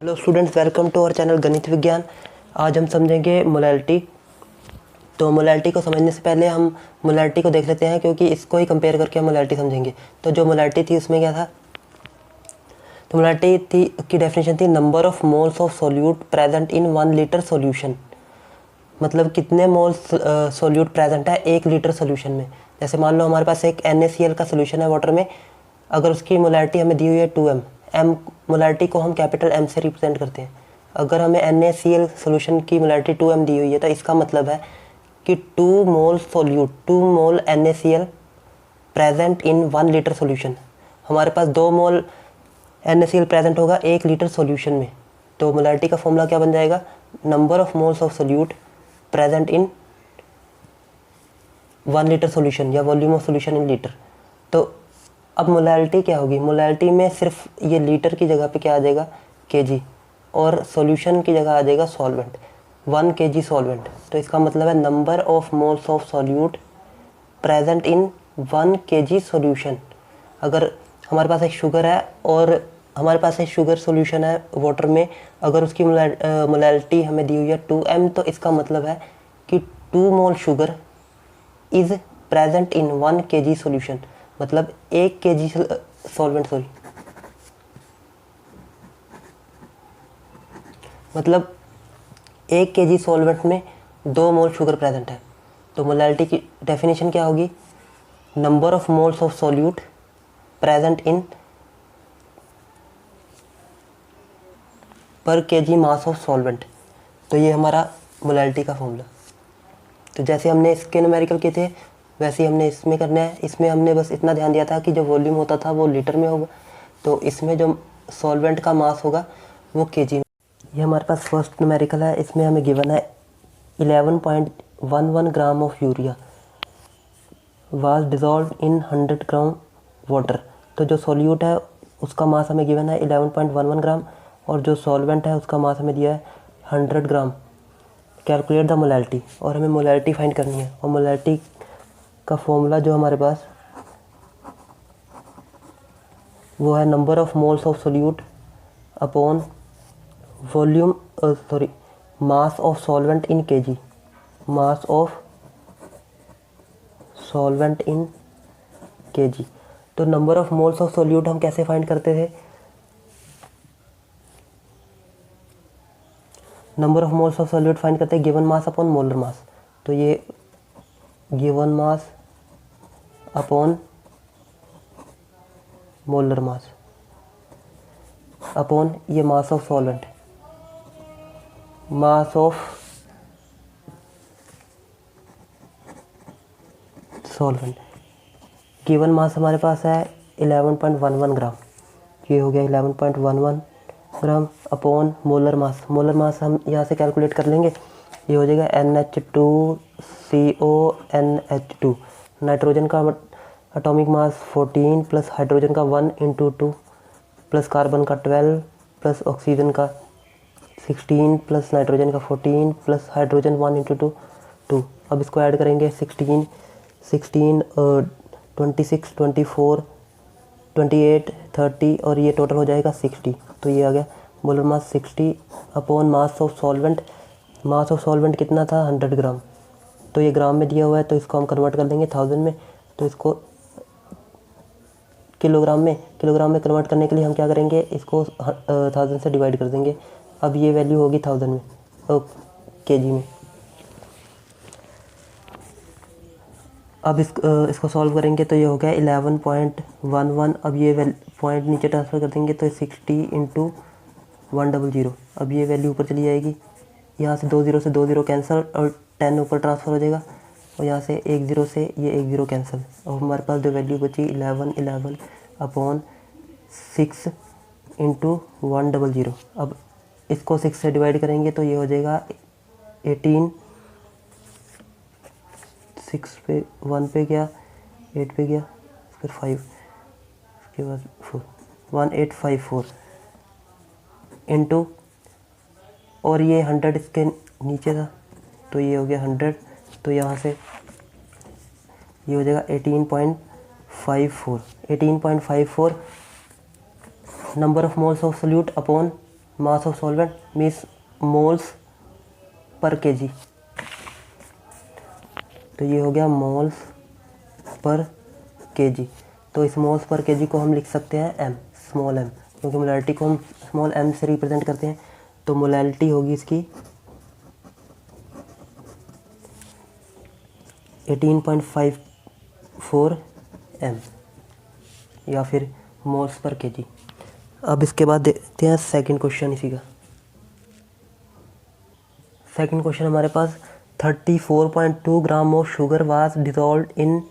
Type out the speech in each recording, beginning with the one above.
Hello students, welcome to our channel Ganit Vigyan. आज हम समझेंगे मोलैलिटी। तो मोलैलिटी को समझने से पहले हम मोलैलिटी को देख लेते हैं, क्योंकि इसको ही कंपेयर करके हम मोलैलिटी समझेंगे। तो जो मोलैलिटी थी उसमें क्या था? तो मोलैलिटी थी की डेफिनेशन थी number of moles of solute present in 1 litre solution. मतलब कितने मोल्स सोल्यूट प्रेजेंट है 1 लीटर सोल्यूशन में। जैसे मान लो हमारे पास एक NaCl का सोल्यूशन है वाटर में, अगर उसकी मोलैलिटी हमें दी हुई है 2m। m मोलैलिटी को हम कैपिटल M से रिप्रेजेंट करते हैं। अगर हमें NaCl सोल्यूशन की मोलैलिटी 2m दी हुई है, तो इसका मतलब है कि 2 mole solute 2 mole NaCl present in 1 litre solution. हमारे पास 2 मोल NaCl प्रेजेंट होगा 1 लीटर सोल्यूशन में। तो मोलैलिटी का फॉर्मूला क्या बन जाएगा? Number of moles of solute present in 1 litre solution या volume of solution in litre. तो अब मोलैलिटी क्या होगी? मोलैलिटी में सिर्फ ये लीटर की जगह पे क्या आ जाएगा? केजी, और सॉल्यूशन की जगह आ जाएगा सॉल्वेंट, 1 केजी सॉल्वेंट। तो इसका मतलब है number of moles of solute present in 1 KG solution. अगर हमारे पास एक शुगर है और हमारे पास एक शुगर सॉल्यूशन है वाटर में, अगर उसकी मोलैलिटी हमें दी हुई है 2m, तो इसका मतलब है कि 2 mole sugar is present in 1 KG solution. मतलब 1 केजी सॉल्वेंट, मतलब 1 केजी सॉल्वेंट में 2 मोल शुगर प्रेजेंट है। तो मोलैलिटी की डेफिनेशन क्या होगी? Number of moles of solute present in पर केजी मास ऑफ सॉल्वेंट। तो ये हमारा मोलैलिटी का फॉर्मूला। तो जैसे हमने इसके न्यूमेरिकल किए थे, वैसे ही हमने इसमें करना है। इसमें हमने बस इतना ध्यान दिया था कि जो वॉल्यूम होता था वो लीटर में होगा, तो इसमें जो सॉल्वेंट का मास होगा वो केजी में। ये हमारे पास फर्स्ट न्यूमेरिकल है। इसमें हमें गिवन है 11.11 gram of urea was dissolve in 100 gram water. तो जो सॉल्यूट है उसका मास हमें गिवन है 11.11 ग्राम, और जो सॉल्वेंट है उसका मास हमें दिया है 100 ग्राम। कैलकुलेट द मोलैलिटी, और हमें मोलैलिटी फाइंड करनी है। और मोलैलिटी का फॉर्मूला जो हमारे पास वो है number of moles of solute upon volume mass of solvent in KG, mass of solvent in KG. तो number of moles of solute हम कैसे फाइंड करते थे? Number of moles of solute find करते हैं given mass upon molar mass. तो ये given mass upon molar mass upon ये mass of solvent, mass of solvent. Given mass हमारे पास है 11.11 ग्राम। ये हो गया 11.11 ग्राम अपॉन मोलर मास। मोलर मास हम यहाँ से कैलकुलेट कर लेंगे। ये हो जाएगा NH2CONH2। नाइट्रोजन का एटॉमिक मास 14 प्लस हाइड्रोजन का 1 × 2 प्लस कार्बन का 12 प्लस ऑक्सीजन का 16 प्लस नाइट्रोजन का 14 प्लस हाइड्रोजन 1 × 2। अब इसको ऐड करेंगे 16 26 24 28 30, और ये टोटल हो जाएगा 60। तो ये आ गया molar mass 60 upon mass of solvent. Mass of solvent कितना था? 100 ग्राम। तो ये ग्राम में दिया हुआ है, तो इसको हम कन्वर्ट कर लेंगे 1000 में। तो इसको किलोग्राम में कन्वर्ट करने के लिए हम क्या करेंगे? इसको 1000 से डिवाइड कर देंगे। अब ये वैल्यू होगी 1000 में, केजी में। अब इसको सॉल्व करेंगे तो ये हो गया 11.11। अब ये पॉइंट नीचे ट्रांसफ़र कर देंगे तो 60 × 100। अब ये वैल्यू ऊपर चली जाएगी। यहाँ से 2 0 कैंसिल, और 10 ऊपर ट्रांसफ़र हो जाएगा, और यहाँ से 1 0 से ये 1 0 कैंसिल। और हमारे पास जो वैल्यू बची 11 अपॉन 6 × 100। अब इसको 6 से डिवाइड करेंगे तो ये हो जाएगा 18। 6 पे 1 पे गया, 8 पे गया, फिर 5, उसके बाद 4, 1854 इंटू, और ये 100 इसके नीचे था तो ये हो गया 100। तो यहाँ से ये हो जाएगा 18.54 number of moles of solute upon mass of solvent means moles per KG. तो ये हो गया मोल्स पर केजी। तो इस मोल्स पर केजी को हम लिख सकते हैं एम, स्मॉल एम, क्योंकि मोलैलिटी को हम स्मॉल एम से रिप्रेजेंट करते हैं। तो मोलैलिटी होगी इसकी 18.54 एम या फिर मोल्स पर केजी। अब इसके बाद देखते हैं सेकंड क्वेश्चन इसी का। सेकंड क्वेश्चन हमारे पास 34.2 ग्राम of sugar was dissolve in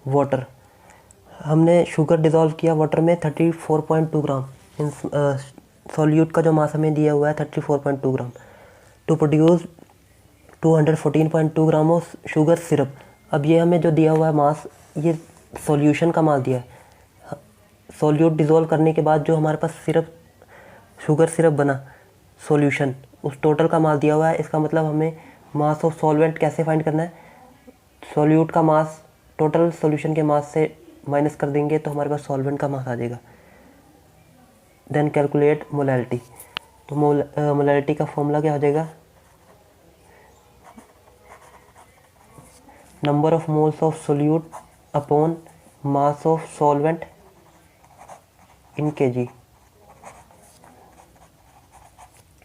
water. हमने शुगर डिज़ोल्व किया वाटर में 34.2 ग्राम। इन सॉल्यूट का जो मास हमें दिया हुआ है 34.2 gram. To produce 214.2 gram of sugar syrup. अब ये हमें जो दिया हुआ है मास, ये सॉल्यूशन का मास दिया है। सॉल्यूट डिज़ोल्व करने के बाद जो हमारे पास सिरप, शुगर सिरप बना सॉल्यूशन, उस टोटल का मास दिया हुआ है। इसका मतलब हमें मास ऑफ सॉल्वेंट कैसे फाइंड करना है, सॉल्यूट का मास टोटल सॉल्यूशन के मास से माइनस कर देंगे तो हमारे पास सॉल्वेंट का मास आ जाएगा। Then calculate molality. तो मोलैलिटी का फॉर्मूला क्या हो जाएगा, number of moles of solute upon mass of solvent in KG.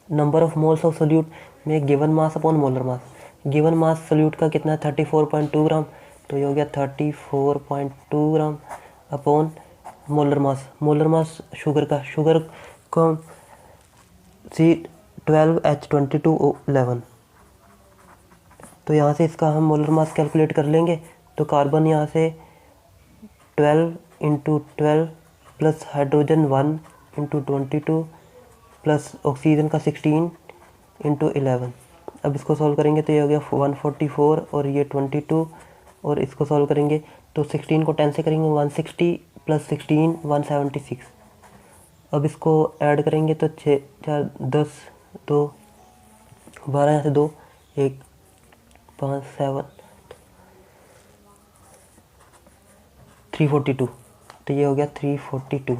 Number of moles of solute में given mass upon molar mass. Given mass solute का कितना है 34.2 ग्राम, तो ये हो गया 34.2 ग्राम अपॉन मोलर मास। मोलर मास शुगर का, शुगर को C12H22O11। तो यहाँ से इसका हम मोलर मास कैलकुलेट कर लेंगे। तो कार्बन यहाँ से 12 × 12 प्लस हाइड्रोजन 1 × 22 प्लस ऑक्सीजन का 16 × 11। अब इसको सॉल्व करेंगे तो ये हो गया 144 और ये 22, और इसको सॉल्व करेंगे तो 16 को 10 से करेंगे 160 प्लस 16 176। अब इसको ऐड करेंगे तो 6 4 10 2 12, यहाँ से 2 1 5 7 342। तो ये हो गया 342।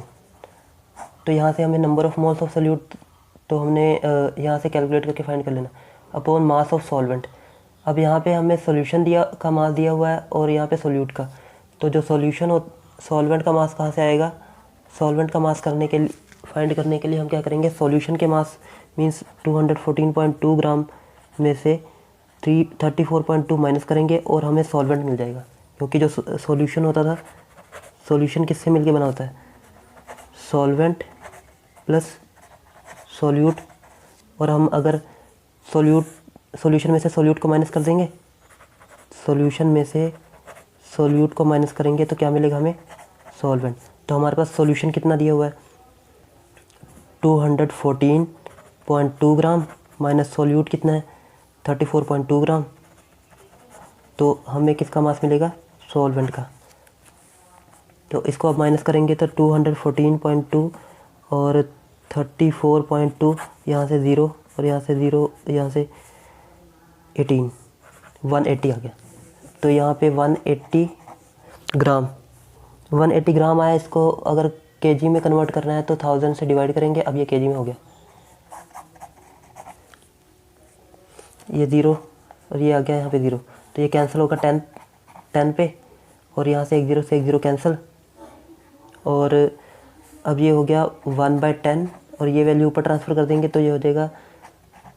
तो यहाँ से हमें number of moles of solute तो हमने यहाँ से कैलकुलेट करके फाइंड कर लेना अपॉन मास ऑफ सॉल्वेंट। अब यहाँ पे हमें सॉल्यूशन का मास दिया हुआ है और यहाँ पे सोल्यूट का। तो जो सॉल्यूशन हो, सॉल्वेंट का मास कहाँ से आएगा, सॉल्वेंट का मास करने के लिए, फाइंड करने के लिए हम क्या करेंगे, सॉल्यूशन के मास मींस 214.2 ग्राम में से 34.2 माइनस करेंगे और हमें सॉल्वेंट मिल जाएगा। क्योंकि जो सॉल्यूशन होता था, सॉल्यूशन किससे मिलके बना होता है, सॉल्वेंट प्लस सोल्यूट, और हम अगर सॉल्यूशन में से सोल्यूट को माइनस कर देंगे, सॉल्यूशन में से सोल्यूट को माइनस करेंगे तो क्या मिलेगा हमें, सॉल्वेंट। तो हमारे पास सॉल्यूशन कितना दिया हुआ है 214.2 ग्राम माइनस सोल्यूट कितना है 34.2 ग्राम। तो हमें किसका मास मिलेगा, सॉल्वेंट का। तो इसको अब माइनस करेंगे तो 214.2 और 34.2, यहाँ से 0 और यहाँ से 0, यहाँ से 18, 180 आ गया। तो यहाँ पे 180 ग्राम आया। इसको अगर केजी में कन्वर्ट करना है तो 1000 से डिवाइड करेंगे। अब ये केजी में हो गया, ये 0 और ये आ गया यहाँ पे 0, तो ये कैंसिल होगा 10 पे, और यहाँ से एक 0 से एक 0 कैंसिल, और अब ये हो गया 1/10 और ये वैल्यू ऊपर ट्रांसफ़र कर देंगे तो ये हो जाएगा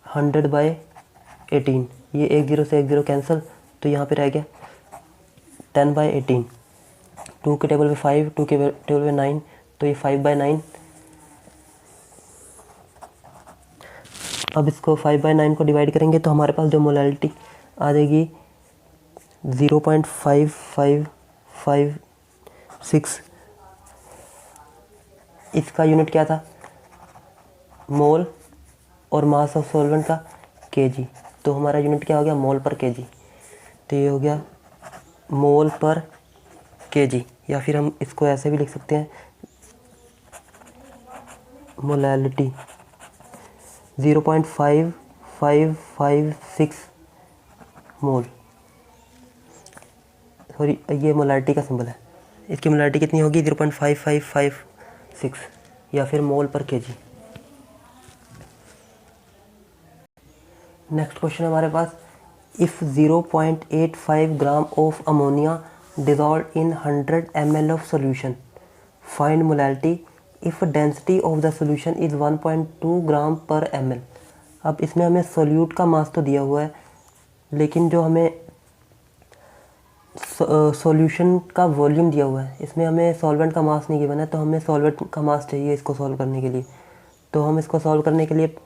100/18। ये एक 0 से एक 0 कैंसिल, तो यहाँ पे रह गया 10/18। 2 के टेबल पे 5, 2 के टेबल पे 9, तो ये 5/9। अब इसको 5/9 को डिवाइड करेंगे तो हमारे पास जो मोलैलिटी आ जाएगी 0.5556। इसका यूनिट क्या था, मोल, और मास ऑफ सॉल्वेंट का केजी। तो हमारा यूनिट क्या हो गया, मोल पर केजी। तो ये हो गया मोल पर केजी, या फिर हम इसको ऐसे भी लिख सकते हैं, मोलैलिटी 0.5556 मोल। सॉरी, ये मोलैलिटी का सिंबल है, इसकी मोलैलिटी कितनी होगी 0.5556 या फिर मोल पर केजी। नेक्स्ट क्वेश्चन हमारे पास, if 0.85 gram of ammonia dissolved in 100 ml of solution, find molality if density of the solution is 1.2 ग्राम पर ml। अब इसमें हमें सोल्यूट का मास तो दिया हुआ है, लेकिन जो हमें सॉल्यूशन का वॉल्यूम दिया हुआ है, इसमें हमें सॉल्वेंट का मास नहीं गिवन है, तो हमें सॉल्वेंट का मास चाहिए इसको सॉल्व करने के लिए। तो हम इसको सॉल्व करने के लिए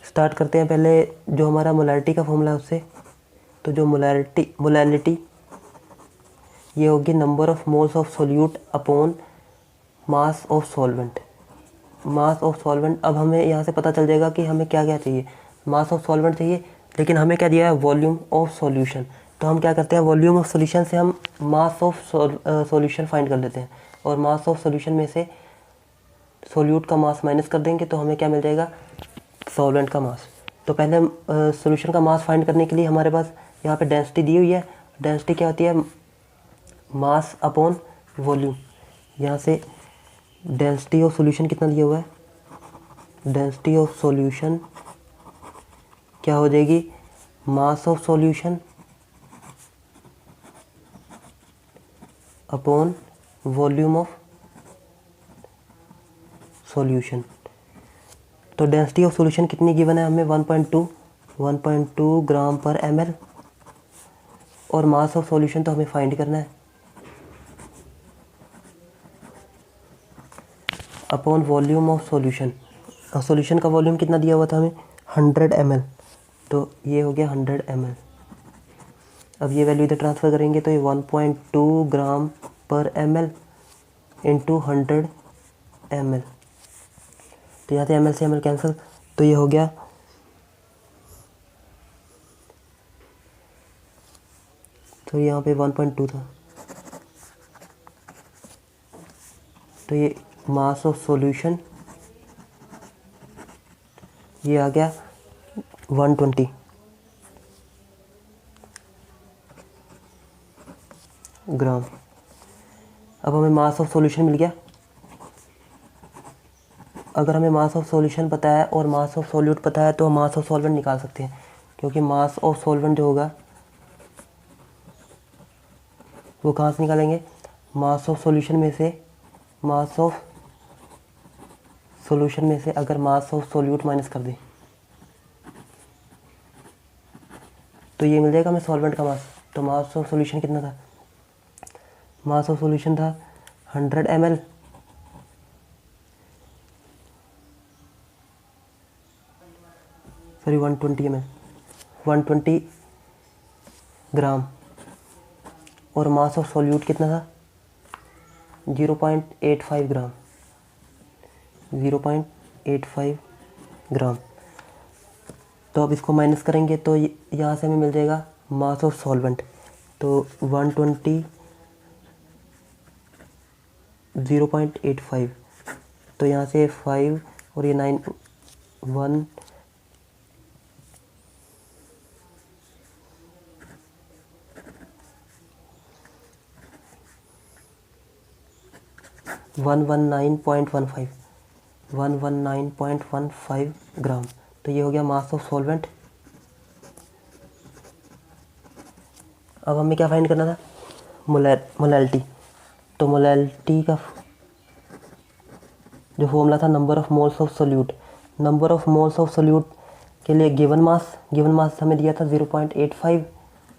स्टार्ट करते हैं पहले जो हमारा मोलैलिटी का फॉर्मूला है उससे। तो जो मोलैलिटी ये होगी number of moles of solute upon mass of solvent. Mass of solvent, अब हमें यहाँ से पता चल जाएगा कि हमें क्या क्या चाहिए। मास ऑफ सॉल्वेंट चाहिए, लेकिन हमें क्या दिया है, वॉल्यूम ऑफ सॉल्यूशन। तो हम क्या करते हैं, वॉल्यूम ऑफ सॉल्यूशन से हम मास ऑफ सॉल्यूशन फाइंड कर लेते हैं, और मास ऑफ सॉल्यूशन में से सोल्यूट का मास माइनस कर देंगे तो हमें क्या मिल जाएगा, सॉल्वेंट का मास। तो पहले हम सॉल्यूशन का मास फाइंड करने के लिए हमारे पास यहाँ पे डेंसिटी दी हुई है। डेंसिटी क्या होती है, मास अपॉन वॉल्यूम। यहाँ से डेंसिटी ऑफ सॉल्यूशन कितना दिया हुआ है, डेंसिटी ऑफ सॉल्यूशन क्या हो जाएगी, mass of solution upon volume of solution. तो डेंसिटी ऑफ सॉल्यूशन कितनी गिवन है हमें, 1.2 ग्राम पर ml, और मास ऑफ सॉल्यूशन तो हमें फाइंड करना है अपॉन वॉल्यूम ऑफ सॉल्यूशन। और सॉल्यूशन का वॉल्यूम कितना दिया हुआ था हमें, 100 ml, तो ये हो गया 100 ml। अब ये वैल्यू इधर ट्रांसफ़र करेंगे तो ये 1.2 ग्राम पर ml इंटू 100 ml। तो यहाँ से ml से ml कैंसिल, तो ये हो गया, तो यहाँ पे 1.2 था, तो ये मास ऑफ सॉल्यूशन ये आ गया 120 ग्राम। अब हमें मास ऑफ सॉल्यूशन मिल गया। अगर हमें मास ऑफ सॉल्यूशन पता है और मास ऑफ सॉल्यूट पता है तो हम मास ऑफ सॉल्वेंट निकाल सकते हैं, क्योंकि मास ऑफ सॉल्वेंट जो होगा वो कहाँ से निकालेंगे, मास ऑफ सॉल्यूशन में से, मास ऑफ सॉल्यूशन में से अगर मास ऑफ सॉल्यूट माइनस कर दें तो ये मिल जाएगा हमें सॉल्वेंट का मास। तो मास ऑफ सॉल्यूशन कितना था, मास ऑफ सॉल्यूशन था 100 ml, सॉरी 120 ml, 120 ग्राम, और मास ऑफ सॉल्यूट कितना था 0.85 ग्राम, 0.85 ग्राम। तो अब इसको माइनस करेंगे तो यहाँ से हमें मिल जाएगा मास ऑफ सॉल्वेंट। तो 120 0.85, तो यहाँ से 5 और ये 9 1 119.15 119.15 ग्राम। तो ये हो गया मास ऑफ सॉल्वेंट। अब हमें क्या फाइंड करना था, मोलैलिटी। तो मोलैलिटी का जो फॉर्मूला था number of moles of solute. Number of moles of solute के लिए गिवन मास हमें दिया था 0.85,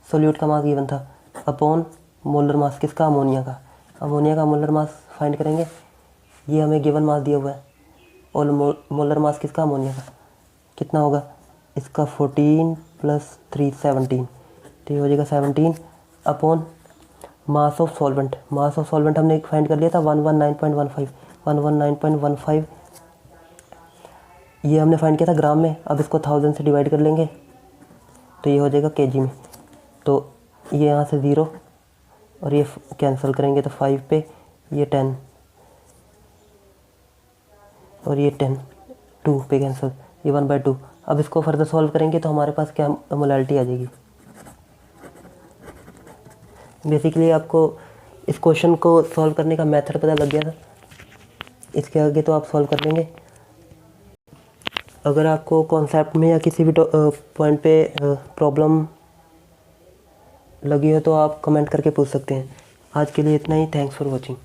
सोल्यूट का मास गिवन था, अपॉन मोलर मास किसका, अमोनिया का। अमोनिया का मोलर मास फाइंड करेंगे, ये हमें गिवन मास दिया हुआ है, और मोलर मास किसका, अमोनिया का। कितना होगा इसका, 14 + 3 17, तो ये हो जाएगा 17 upon mass of solvent. Mass of solvent हमने फाइंड कर लिया था 119.15 ये हमने फाइंड किया था ग्राम में। अब इसको 1000 से डिवाइड कर लेंगे तो ये हो जाएगा केजी में। तो ये यहाँ से 0 और ये कैंसिल करेंगे तो 5 पे ये 10 और ये 10 2 पे कैंसिल, ये 1/2। अब इसको फर्दर सॉल्व करेंगे तो हमारे पास क्या मोलैलिटी आ जाएगी। बेसिकली आपको इस क्वेश्चन को सॉल्व करने का मेथड पता लग गया था, इसके आगे तो आप सॉल्व कर लेंगे। अगर आपको कॉन्सेप्ट में या किसी भी पॉइंट पे प्रॉब्लम लगी हो तो आप कमेंट करके पूछ सकते हैं। आज के लिए इतना ही। Thanks for watching.